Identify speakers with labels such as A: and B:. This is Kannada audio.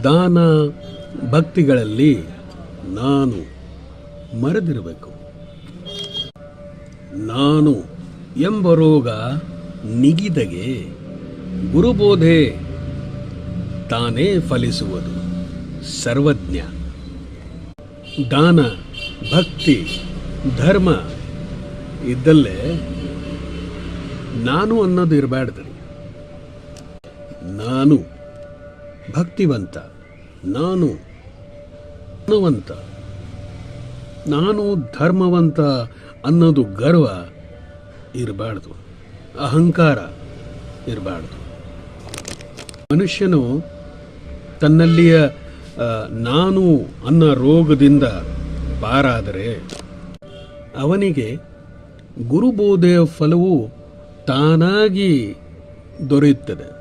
A: ದಾನ ಭಕ್ತಿಗಳಲ್ಲಿ ನಾನು ಮರೆದಿರಬೇಕು. ನಾನು ಎಂಬ ರೋಗ ನಿಗಿದಗೆ ಗುರುಬೋಧೆ ತಾನೇ ಫಲಿಸುವುದು ಸರ್ವಜ್ಞ. ದಾನ ಭಕ್ತಿ ಧರ್ಮ ಇದ್ದಲ್ಲೇ ನಾನು ಅನ್ನೋದು ಇರಬಾರ್ದು. ನಾನು ಭಕ್ತಿವಂತ, ನಾನು ಧರ್ಮವಂತ, ನಾನು ಧರ್ಮವಂತ ಅನ್ನೋದು ಗರ್ವ ಇರಬಾರ್ದು, ಅಹಂಕಾರ ಇರಬಾರ್ದು. ಮನುಷ್ಯನು ತನ್ನಲ್ಲಿಯ ನಾನು ಅನ್ನೋ ರೋಗದಿಂದ ಪಾರಾದರೆ ಅವನಿಗೆ ಗುರುಬೋಧೆಯ ಫಲವು ತಾನಾಗಿ ದೊರೆಯುತ್ತದೆ.